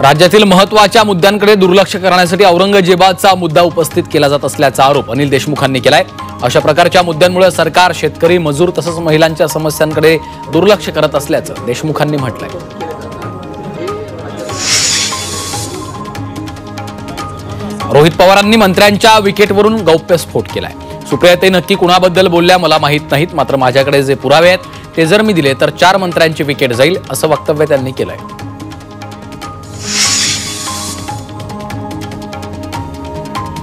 राज्यातील महत्त्वाच्या मुद्द्यांकडे दुर्लक्ष करण्यासाठी औरंगजेबाचा मुद्दा उपस्थित केला जात असल्याचा आरोप अनिल देशमुखांनी केलाय। अशा प्रकारच्या मुद्द्यांमुळे सरकार शेतकरी, मजूर तसंच महिलांच्या समस्यांकडे दुर्लक्ष करत असल्याचं देशमुखांनी म्हटलंय। रोहित पवारांनी मंत्र्यांच्या विकेटवरून गौप्यस्फोट केलाय। सुप्रियाताई नक्की कुणाबद्दल बोलल्या मला माहित नाहीत, मात्र माझ्याकडे जे पुरावे आहेत ते जर मी दिले तर 4 मंत्र्यांची विकेट जाईल असं वक्तव्य त्यांनी केलंय।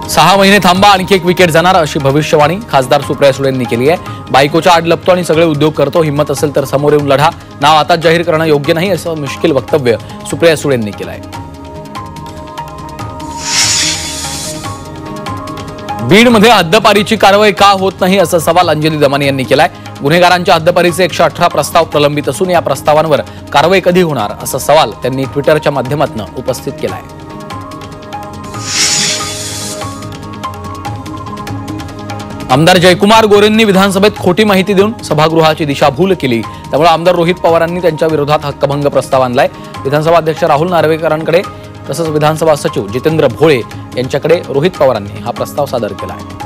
सहा महिने थांबा, आणखी एक विकेट जाणार अशी भविष्यवाणी खासदार सुप्रिया सुळेंनी केली आहे। बायकोच्या आड लपतो आणि सगळे उद्योग करतो, हिम्मत असेल तर समोर येऊन लढा, नाव आताच जाहीर करणं योग्य नाही असं मुश्किल वक्तव्य सुप्रिया सुळेंनी केलं आहे। बीडमध्ये हद्दपारीची कारवाई का होत नाही असा सवाल अंजली दमानी यांनी केलाय। गुन्हेगारांच्या हद्दपारीचे 118 प्रस्ताव प्रलंबित असून या प्रस्तावांवर कारवाई कधी होणार असा सवाल त्यांनी ट्विटरच्या माध्यमातून उपस्थित केलाय। आमदार जयकुमार गोरेंनी विधानसभेत खोटी माहिती देऊन सभागृहाची दिशाभूल केली, त्यामुळे आमदार रोहित पवारांनी त्यांच्या विरोधात हक्कभंग प्रस्ताव आणलाय। विधानसभा अध्यक्ष राहुल नार्वेकरांकडे तसंच विधानसभा सचिव जितेंद्र भोळे यांच्याकडे रोहित पवारांनी हा प्रस्ताव सादर केला आहे।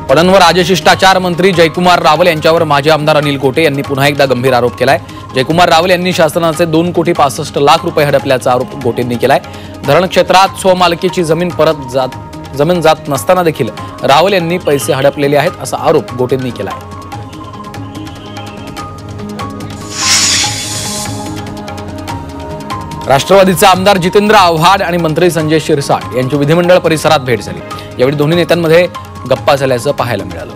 पणन व राजशिष्टाचार मंत्री जयकुमार रावल यांच्यावर माजी आमदार अनिल गोटे यांनी पुन्हा एकदा गंभीर आरोप केलाय। जयकुमार रावल यांनी शासनाचे 2,65,00,000 रुपये हडपल्याचा आरोप गोटेंनी केलाय। धरण क्षेत्रात स्वमालकीची जमीन जात नसताना देखील रावल यांनी पैसे हडपलेले आहेत असा आरोप गोटेंनी केलाय। राष्ट्रवादीचे आमदार जितेंद्र आव्हाड आणि मंत्री संजय शिरसाट यांची विधिमंडळ परिसरात भेट झाली। यावेळी दोन्ही नेत्यांमध्ये गप्पा झाल्याचं पाहायला मिळालं।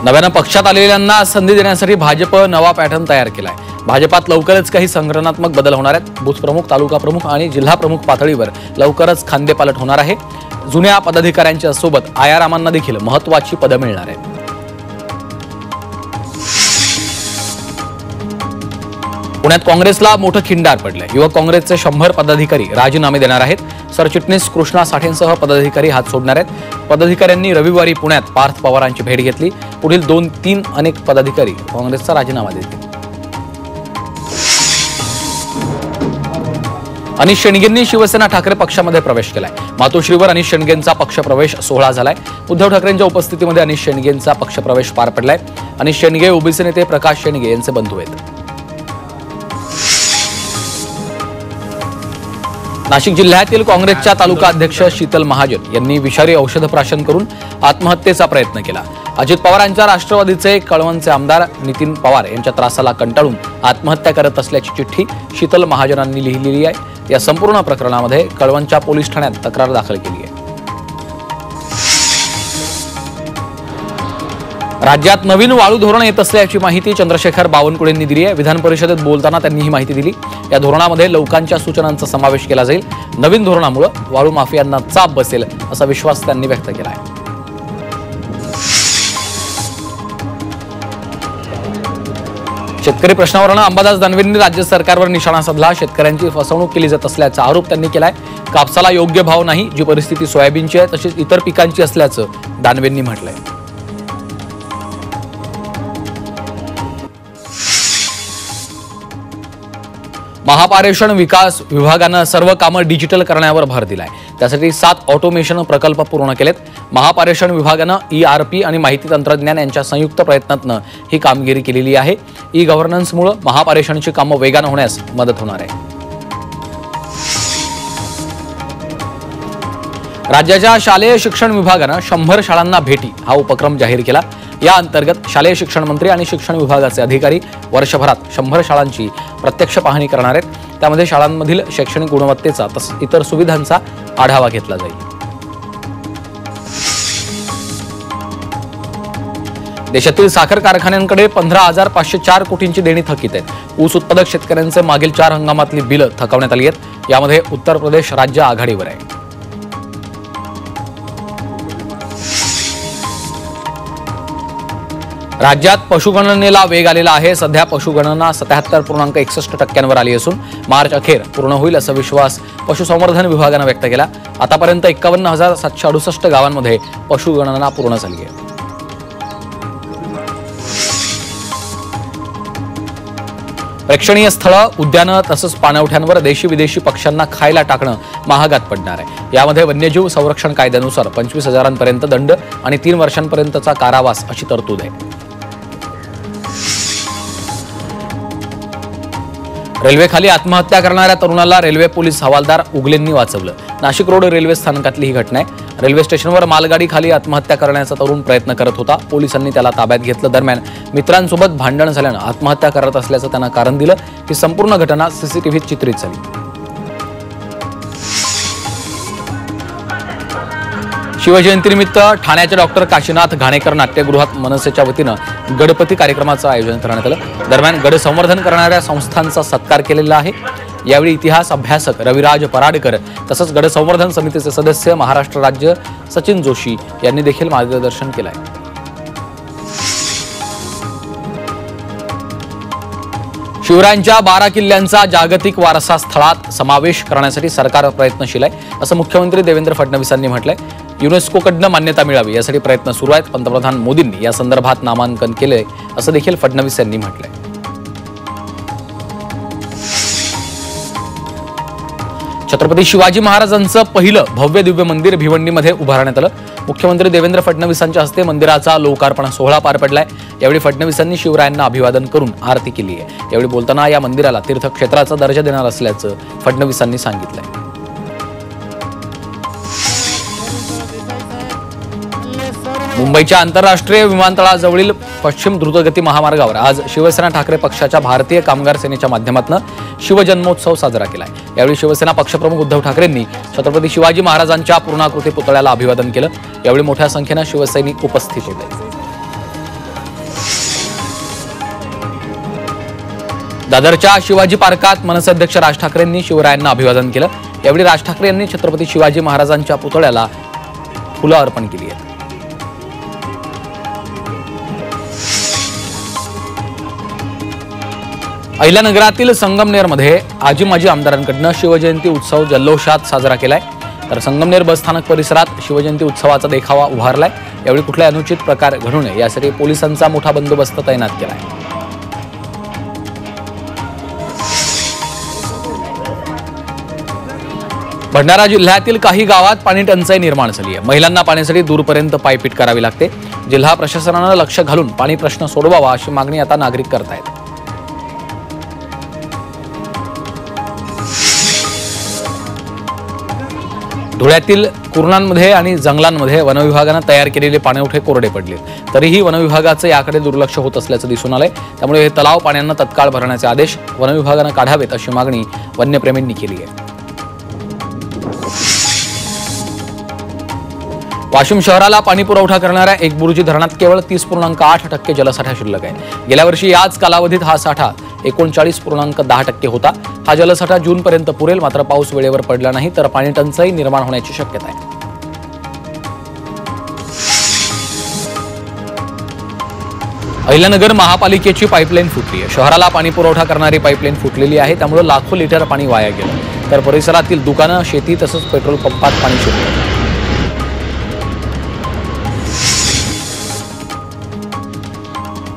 नव्यानं पक्षात आलेल्यांना संधी देण्यासाठी भाजप नवा पॅटर्न तयार केलाय। भाजपात लवकरच काही संघटनात्मक बदल होणार आहेत। बूथ प्रमुख, तालुका प्रमुख आणि जिल्हा प्रमुख पातळीवर लवकरच खांदेपालट होणार आहे। जुन्या पदाधिकाऱ्यांच्या सोबत आयारामांना देखील महत्त्वाची पदं मिळणार आहेत। पुण्यात काँग्रेसला मोठं खिंडार पडलंय। युवक काँग्रेसचे 100 पदाधिकारी राजीनामे देणार आहेत। सरचिटणीस कृष्णा साठेंसह पदाधिकारी हात सोडणार आहेत। पदाधिकाऱ्यांनी रविवारी पुण्यात पार्थ पवारांची भेट घेतली। पुढील 2-3 अनेक पदाधिकारी काँग्रेसचा राजीनामा देतील। अनिश शेंडगेंनी शिवसेना ठाकरे पक्षामध्ये प्रवेश केलाय। मातोश्रीवर अनिश शेंडगेंचा पक्षप्रवेश सोहळा झालाय। उद्धव ठाकरेंच्या उपस्थितीमध्ये अनिश शेंडगेंचा पक्षप्रवेश पार पडलाय। अनिश शेंडगे ओबीसी नेते प्रकाश शेंडगे यांचे बंधू आहेत। नाशिक जिल्ह्यातील काँग्रेसच्या तालुका अध्यक्ष शीतल महाजन यांनी विषारी औषध प्राशन करून आत्महत्येचा प्रयत्न केला। अजित पवारांच्या राष्ट्रवादीचे कळवणचे आमदार नितीन पवार यांच्या त्रासाला कंटाळून आत्महत्या करत असल्याची चिठ्ठी शीतल महाजनांनी लिहिलेली आहे। या संपूर्ण प्रकरणामध्ये कळवणच्या पोलीस ठाण्यात तक्रार दाखल केली आहे। राज्यात नवीन वाळू धोरण येत असल्याची माहिती चंद्रशेखर बावनकुळेंनी दिली आहे। विधान परिषदेत बोलताना त्यांनी ही माहिती दिली। या धोरणामध्ये लोकांच्या सूचनांचा समावेश केला जाईल। नवीन धोरणामुळे वाळू माफियांना चाप बसेल असा विश्वास त्यांनी व्यक्त केला आहे। शेतकरी प्रश्नावरून अंबादास दानवेंनी राज्य सरकारवर निशाणा साधला। शेतकऱ्यांची फसवणूक केली जात असल्याचा आरोप त्यांनी केलाय। कापसाला योग्य भाव नाही, जी परिस्थिती सोयाबीनची आहे तशीच इतर पिकांची असल्याचं दानवेंनी म्हटलंय। महापारेषण विकास विभागानं सर्व कामं डिजिटल करण्यावर भर दिलाय। त्यासाठी 7 ऑटोमेशन प्रकल्प पूर्ण केलेत। महापारेषण विभागानं ERP आणि माहिती तंत्रज्ञान यांच्या संयुक्त प्रयत्नातून ही कामगिरी केलेली आहे। गव्हर्नन्समुळे महापारेषणची कामं वेगानं होण्यास मदत होणार आहे। राज्याच्या शालेय शिक्षण विभागानं 100 शाळांना भेटी हा उपक्रम जाहीर केला। या अंतर्गत शालेय शिक्षण मंत्री आणि शिक्षण विभागाचे अधिकारी वर्षभरात 100 शाळांची प्रत्यक्ष पाहणी करणार आहेत। त्यामध्ये शाळांमधील शैक्षणिक गुणवत्तेचा तसंच इतर सुविधांचा आढावा घेतला जाईल। देशातील साखर कारखान्यांकडे 15,504 कोटींची देणी थकीत आहेत। ऊस उत्पादक शेतकऱ्यांचे मागील 4 हंगामातली बिलं थकवण्यात आली आहेत। यामध्ये उत्तर प्रदेश राज्य आघाडीवर आहे। राज्यात पशुगणनेला वेग आलेला आहे। सध्या पशुगणना 77.61% आली असून मार्च अखेर पूर्ण होईल असा विश्वास पशुसंवर्धन विभागाने व्यक्त केला। आतापर्यंत 51,768 गावांमध्ये पशुगणना पूर्ण झाली आहे. प्रेक्षणीय स्थळं, उद्यानं तसंच पाणवठ्यांवर देशी विदेशी पक्ष्यांना खायला टाकणं महागात पडणार आहे. यामध्ये वन्यजीव संरक्षण कायद्यानुसार 25,000 दंड आणि 3 वर्षांपर्यंतचा कारावास अशी तरतूद आहे. रेल्वेखाली आत्महत्या करणाऱ्या तरुणाला रेल्वे पोलीस हवालदार उगलेंनी वाचवलं. नाशिक रोड रेल्वे स्थानकातली ही घटना आहे. रेल्वे स्टेशनवर मालगाडी खाली आत्महत्या करण्याचा तरुण प्रयत्न करत होता. पोलिसांनी त्याला ताब्यात घेतलं. दरम्यान मित्रांसोबत भांडण झाल्यानं आत्महत्या करत असल्याचं त्यानं कारण दिलं. ही संपूर्ण घटना सीसीटीव्हीत चित्रित झाली. शिवजयंतीनिमित्त ठाण्याचे डॉक्टर काशीनाथ घाणेकर नाट्यगृहात मनसेच्या वतीनं गणपती कार्यक्रमाचं आयोजन करण्यात आलं. दरम्यान गड संवर्धन करणाऱ्या संस्थांचा सत्कार केलेला आहे. यावेळी इतिहास अभ्यासक रविराज पराडकर तसंच गड संवर्धन समितीचे सदस्य महाराष्ट्र राज्य सचिन जोशी यांनी देखील मार्गदर्शन केलं आहे. शिवरायांच्या 12 किल्ल्यांचा जागतिक वारसा स्थळात समावेश करण्यासाठी सरकार प्रयत्नशील आहे असं मुख्यमंत्री देवेंद्र फडणवीसांनी म्हटलंय. युनेस्कोकडनं मान्यता मिळावी यासाठी प्रयत्न सुरू आहेत. पंतप्रधान मोदींनी या संदर्भात नामांकन केलंय असं देखील फडणवीस यांनी म्हटलंय. छत्रपती शिवाजी महाराजांचं पहिलं भव्य दिव्य मंदिर भिवंडीमध्ये उभारण्यात आलं. मुख्यमंत्री देवेंद्र फडणवीसांच्या हस्ते मंदिराचा लोकार्पण सोहळा पार पडलाय. यावेळी फडणवीसांनी शिवरायांना अभिवादन करून आरती केली आहे. यावेळी बोलताना या मंदिराला तीर्थक्षेत्राचा दर्जा देणार असल्याचं फडणवीसांनी सांगितलंय. मुंबईच्या आंतरराष्ट्रीय विमानतळाजवळील पश्चिम द्रुतगती महामार्गावर आज शिवसेना ठाकरे पक्षाच्या भारतीय कामगार सेनेच्या माध्यमातून शिवजन्मोत्सव साजरा केलाय. यावेळी शिवसेना पक्षप्रमुख उद्धव ठाकरेंनी छत्रपती शिवाजी महाराजांच्या पूर्णाकृती पुतळ्याला अभिवादन केलं. यावेळी मोठ्या संख्येनं शिवसैनिक उपस्थित होते. दादरच्या शिवाजी पार्कात मनसे अध्यक्ष राज ठाकरेंनी शिवरायांना अभिवादन केलं. यावेळी राज ठाकरे यांनी छत्रपती शिवाजी महाराजांच्या पुतळ्याला फुलं अर्पण केली आहेत. अहिल्यानगरातील संगमनेरमध्ये आजी माजी आमदारांकडून शिवजयंती उत्सव जल्लोषात साजरा केलाय. तर संगमनेर बस स्थानक परिसरात शिवजयंती उत्सवाचा देखावा उभारलाय. यावेळी कुठलाही अनुचित प्रकार घडू नये यासाठी पोलिसांचा मोठा बंदोबस्त तैनात केलाय. भंडारा जिल्ह्यातील काही गावात पाणी टंचाई निर्माण झाली आहे. महिलांना पाण्यासाठी दूरपर्यंत पायपीट करावी लागते. जिल्हा प्रशासनानं लक्ष घालून पाणी प्रश्न सोडवावा अशी मागणी आता नागरिक करतायत. धुळ्यातील कुरणांमध्ये आणि जंगलांमध्ये वनविभागानं तयार केलेले पाणवठे कोरडे पडले. तरीही वनविभागाचं याकडे दुर्लक्ष होत असल्याचं दिसून आलंय. त्यामुळे हे तलाव पाण्यानं तत्काळ भरण्याचे आदेश वनविभागानं काढावेत अशी मागणी वन्यप्रेमींनी केली आहे. वाशिम शहराला पाणी पुरवठा करणाऱ्या एकबुर्जी धरणात केवळ 30.8% जलसाठा शिल्लक आहे. गेल्या वर्षी याच कालावधीत हा साठा 39.10% होता. हा जलसाठा जूनपर्यंत पुरेल. मात्र पाऊस वेळेवर पडला नाही तर पाणी टंचाई निर्माण होण्याची शक्यता आहे. अहिल्यानगर महापालिकेची पाईपलाईन फुटली आहे. शहराला पाणी पुरवठा करणारी पाईपलाईन फुटलेली आहे. त्यामुळे लाखो लिटर पाणी वाया गेलं. तर परिसरातील दुकानं, शेती तसंच पेट्रोल पंपात पाणी शिरलं.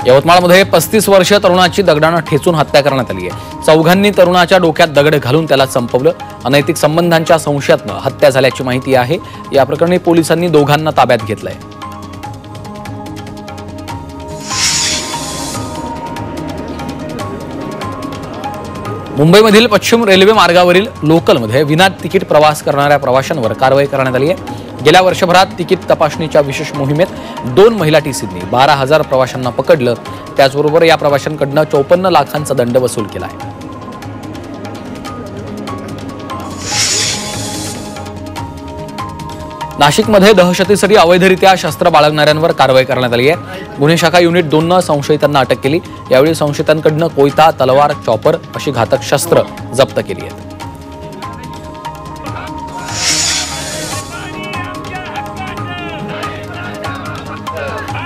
यवतमाळमध्ये 35 वर्षीय तरुणाची दगडानं ठेचून हत्या करण्यात आली आहे. चौघांनी तरुणाच्या डोक्यात दगड घालून त्याला संपवलं. अनैतिक संबंधांच्या संशयातनं हत्या झाल्याची माहिती आहे. या प्रकरणी पोलिसांनी दोघांना ताब्यात घेतलंय. मुंबईमधील पश्चिम रेल्वे मार्गावरील लोकलमध्ये विना तिकीट प्रवास करणाऱ्या प्रवाशांवर कारवाई करण्यात आली आहे. गेल्या वर्षभरात तिकीट तपासणीच्या विशेष मोहिमेत 2 महिला टीसींनी 12,000 प्रवाशांना पकडलं. त्याचबरोबर या प्रवाशांकडून 54 लाखांचा दंड वसूल केला आहे. नाशिकमध्ये दहशतीसाठी अवैधरित्या शस्त्र बाळगणाऱ्यांवर कारवाई करण्यात आली आहे. गुन्हे शाखा युनिट 2 संशयितांना अटक केली. यावेळी संशयितांकडून कोयता, तलवार, चॉपर अशी घातक शस्त्र जप्त केली आहेत.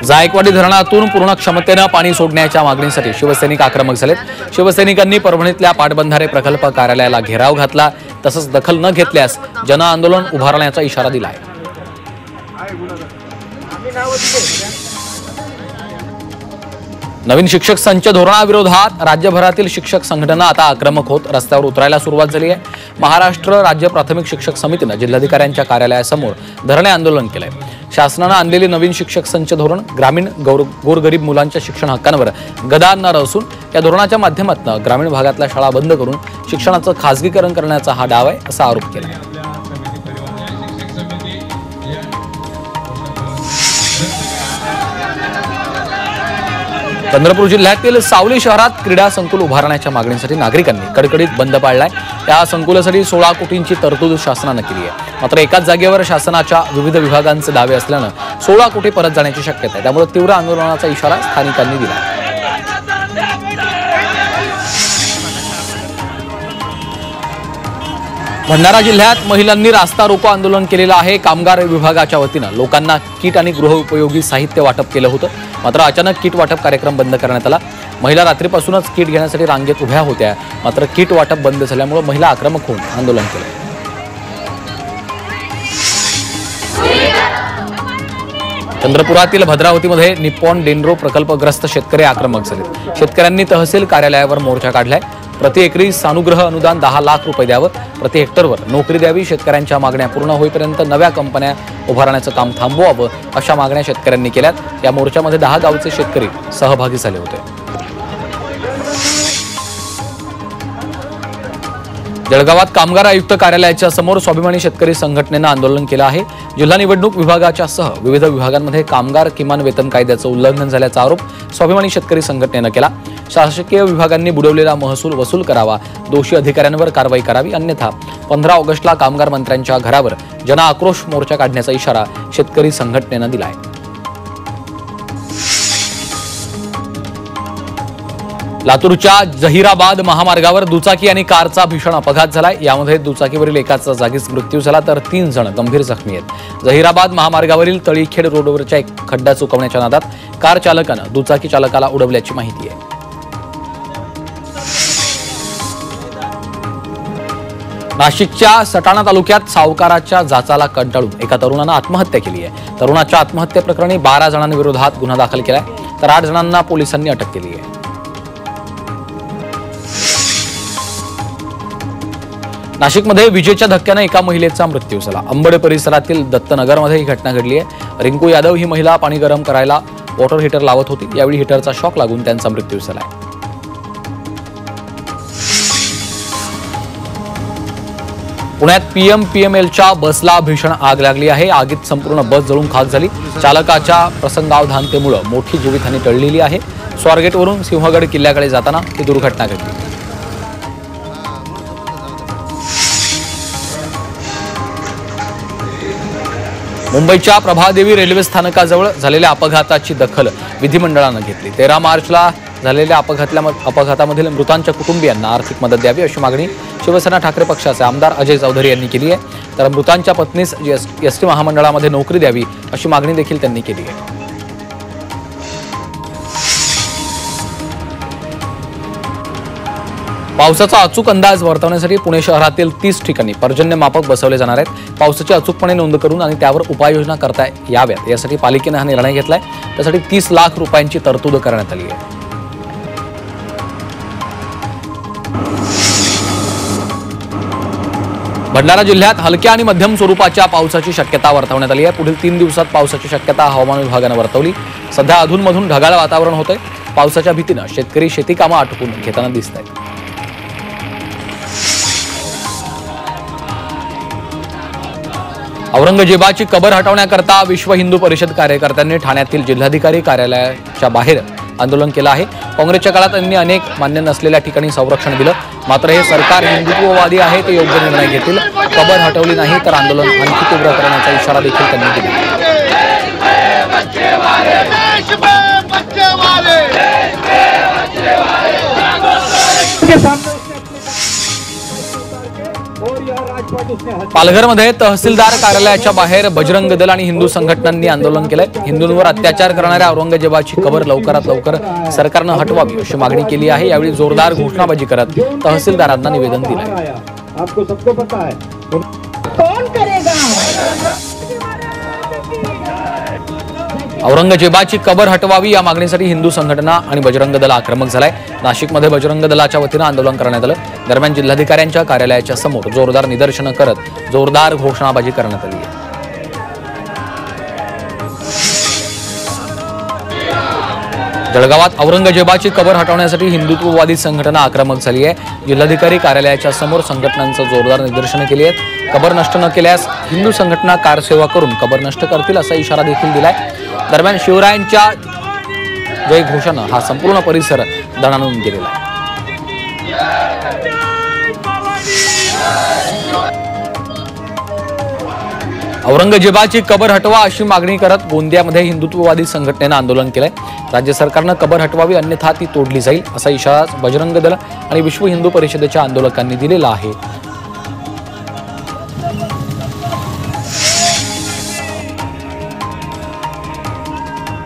जायकवाडी धरणातून पूर्ण क्षमतेनं पाणी सोडण्याच्या मागणीसाठी शिवसैनिक आक्रमक झालेत. शिवसैनिकांनी परभणीतल्या पाटबंधारे प्रकल्प कार्यालयाला घेराव घातला. तसंच दखल न घेतल्यास जनआंदोलन उभारण्याचा इशारा दिला आहे. नवीन शिक्षक संच धोरणाविरोधात राज्यभरातील शिक्षक संघटना आता आक्रमक होत रस्त्यावर उतरायला सुरुवात झाली आहे. महाराष्ट्र राज्य प्राथमिक शिक्षक समितीनं जिल्हाधिकाऱ्यांच्या कार्यालयासमोर धरणे आंदोलन केलंय. शासनानं आणलेली नवीन शिक्षक संच धोरण ग्रामीण गोरगरीब मुलांच्या शिक्षण हक्कांवर गदा आणणारं असून या धोरणाच्या माध्यमातून ग्रामीण भागातल्या शाळा बंद करून शिक्षणाचं खासगीकरण करण्याचा हा डाव आहे असा आरोप केला. चंद्रपूर जिल्ह्यातील सावली शहरात क्रीडा संकुल उभारण्याच्या मागणीसाठी नागरिकांनी कडकडीत बंद पाळलाय. या संकुलासाठी 16 कोटींची तरतूद शासनानं केली आहे. मात्र एकाच जागेवर शासनाच्या विविध विभागांचे दावे असल्यानं 16 कोटी परत जाण्याची शक्यता आहे. त्यामुळे तीव्र आंदोलनाचा इशारा स्थानिकांनी दिला. भंडारा जिल्ह्यात महिलांनी रास्ता रोको आंदोलन केलेलं आहे. कामगार विभागाच्या वतीनं लोकांना किट आणि गृहोपयोगी साहित्य वाटप केलं होतं. मात्र अचानक किट वाटप कार्यक्रम बंद करण्यात आला. महिला रात्रीपासूनच किट घेण्यासाठी रांगेत उभ्या होत्या. मात्र किट वाटप बंद झाल्यामुळे महिला आक्रमक होऊन आंदोलन केलं. चंद्रपुरातील भद्रावतीमध्ये निप्पॉन डेनरो प्रकल्पग्रस्त शेतकरी आक्रमक झाले. शेतकऱ्यांनी तहसील कार्यालयावर मोर्चा काढलाय. प्रति एकरी सानुग्रह अनुदान 10 लाख रुपये द्यावं, प्रति हेक्टरवर नोकरी द्यावी, शेतकऱ्यांच्या मागण्या पूर्ण होईपर्यंत नव्या कंपन्या उभारण्याचं काम थांबवावं अशा मागण्या शेतकऱ्यांनी केल्यात. या मोर्चामध्ये 10 गावचे शेतकरी सहभागी झाले होते. जळगावात कामगार आयुक्त कार्यालयाच्या समोर स्वाभिमानी शेतकरी संघटनेनं आंदोलन केलं आहे. जिल्हा निवडणूक विभागाच्या सह विविध विभागांमध्ये कामगार किमान वेतन कायद्याचं उल्लंघन झाल्याचा आरोप स्वाभिमानी शेतकरी संघटनेनं केला. शासकीय विभागांनी बुडवलेला महसूल वसूल करावा, दोषी अधिकाऱ्यांवर कारवाई करावी, अन्यथा 15 ऑगस्टला कामगार मंत्र्यांच्या घरावर जनआक्रोश मोर्चा काढण्याचा इशारा शेतकरी संघटनेनं दिला आहे. लातूरच्या जहिराबाद महामार्गावर दुचाकी आणि कारचा भीषण अपघात झालाय. यामध्ये दुचाकीवरील एकाचा जागीच मृत्यू झाला तर 3 जण गंभीर जखमी आहेत. जहिराबाद महामार्गावरील तळीखेड रोडवरच्या एक खड्डा चुकवण्याच्या नादात कार चालकानं दुचाकी चालकाला उडवल्याची माहिती आहे. नाशिकच्या सटाणा तालुक्यात सावकाराच्या जाचाला कंटाळून एका तरुणानं आत्महत्या केली आहे. तरुणाच्या आत्महत्येप्रकरणी 12 जणांविरोधात गुन्हा दाखल केलाय तर 8 जणांना पोलिसांनी अटक केली आहे. नाशिकमध्ये विजेच्या धक्क्यानं एका महिलेचा मृत्यू झाला. अंबड परिसरातील दत्तनगरमध्ये ही घटना घडली आहे. रिंकू यादव ही महिला पाणी गरम करायला वॉटर हीटर लावत होती. यावेळी हीटरचा शॉक लागून त्यांचा मृत्यू झाला. पुण्यात पीएमपीएमएलच्या बसला भीषण आग लागली आहे. आगीत संपूर्ण बस जळून खाक झाली. चालकाच्या प्रसंगावधानतेमुळे मोठी जीवितहानी टळलेली आहे. स्वारगेटवरून सिंहगड किल्ल्याकडे जाताना ही दुर्घटना घडली. मुंबईच्या प्रभादेवी रेल्वे स्थानकाजवळ झालेल्या अपघाताची दखल विधिमंडळानं घेतली. 13 मार्चला झालेल्या अपघातामधील मृतांच्या कुटुंबियांना आर्थिक मदत द्यावी अशी मागणी शिवसेना ठाकरे पक्षाचे आमदार अजय चौधरी यांनी केली आहे. तर मृतांच्या पत्नीस एसटी महामंडळामध्ये नोकरी द्यावी अशी मागणी देखील त्यांनी केली आहे. पावसाचा अचूक अंदाज वर्तवण्यासाठी पुणे शहरातील 30 ठिकाणी पर्जन्यमापक बसवले जाणार आहेत. पावसाची अचूकपणे नोंद करून आणि त्यावर उपाययोजना करता याव्यात यासाठी पालिकेने हा निर्णय घेतलाय. त्यासाठी 30 लाख रुपयांची तरतूद करण्यात आली आहे. भंडारा जिल्ह्यात हलक्या आणि मध्यम स्वरूपाच्या पावसाची शक्यता वर्तवण्यात आली आहे. पुढील 3 दिवसात पावसाची शक्यता हवामान विभागानं वर्तवली. सध्या अधूनमधून ढगाळ वातावरण होतंय. पावसाच्या भीतीनं शेतकरी शेती कामं आटोपून घेताना दिसत आहेत. औरंगजेबाची कबर हटवण्याकरता विश्व हिंदू परिषद कार्यकर्त्यांनी ठाण्यातील जिल्हाधिकारी कार्यालयाच्या बाहेर आंदोलन केलं आहे. काँग्रेसच्या काळात त्यांनी अनेक मान्य नसलेल्या ठिकाणी संरक्षण दिलं. मात्र हे सरकार हिंदुत्ववादी आहे, ते योग्य निर्णय घेतील. कबर हटवली नाही तर आंदोलन आणखी तीव्र करण्याचा इशारा देखील त्यांनी दिला. पालघरमध्ये तहसीलदार कार्यालयाच्या बाहेर बजरंग दल आणि हिंदू संघटनांनी आंदोलन केलंय. हिंदूंवर अत्याचार करणाऱ्या औरंगजेबाची कबर लवकरात लवकर सरकारनं हटवावी अशी मागणी केली आहे. यावेळी जोरदार घोषणाबाजी करत तहसीलदारांना निवेदन दिलंय. आपको सबको पता है। कौन करेगा? औरंगजेबाची कबर हटवावी या मागणीसाठी हिंदू संघटना आणि बजरंग दल आक्रमक झालाय। नाशिकमध्ये बजरंग दलाच्या वतीनं आंदोलन करण्यात आलं। दरम्यान जिल्हाधिकाऱ्यांच्या कार्यालयाच्या समोर जोरदार निदर्शनं करत जोरदार घोषणाबाजी करण्यात आली आहे। जळगावात औरंगजेबाची कबर हटवण्यासाठी हिंदुत्ववादी संघटना आक्रमक झाली आहे। जिल्हाधिकारी कार्यालयाच्या समोर संघटनांचं जोरदार निदर्शनं केली आहेत। कबर नष्ट न केल्यास हिंदू संघटना कारसेवा करून कबर नष्ट करतील असा इशारा देखील दिलाय। दरम्यान शिवरायांच्या जय घोषानं हा संपूर्ण परिसर दणाणून गेलेला आहे। औरंगजेबाची कबर हटवा अशी मागणी करत गोंदियामध्ये हिंदुत्ववादी संघटनेनं आंदोलन केलंय। राज्य सरकारनं कबर हटवावी अन्यथा ती तोडली जाईल असा इशारा बजरंग दल आणि विश्व हिंदू परिषदेच्या आंदोलकांनी दिलेला आहे।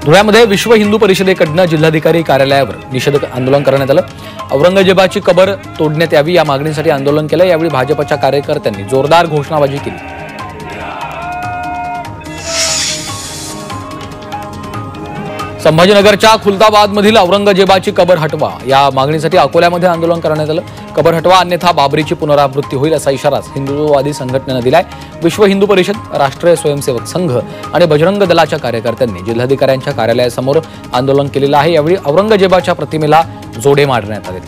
धुळ्यामध्ये विश्व हिंदू परिषदेकडनं जिल्हाधिकारी कार्यालयावर निषेध आंदोलन करण्यात आलं। औरंगजेबाची कबर तोडण्यात यावी या मागणीसाठी आंदोलन केलं। यावेळी भाजपच्या कार्यकर्त्यांनी जोरदार घोषणाबाजी केली। संभाजीनगरच्या खुलताबादमधील औरंगजेबाची कबर हटवा या मागणीसाठी अकोल्यामध्ये आंदोलन करण्यात आलं। कबर हटवा अन्यथा बाबरीची पुनरावृत्ती होईल असा इशाराच हिंदुत्ववादी संघटनेनं दिलाय। विश्व हिंदू परिषद, राष्ट्रीय स्वयंसेवक संघ आणि बजरंग दलाच्या कार्यकर्त्यांनी जिल्हाधिकाऱ्यांच्या कार्यालयासमोर आंदोलन केलेलं आहे। यावेळी औरंगजेबाच्या प्रतिमेला जोडे मारण्यात आले।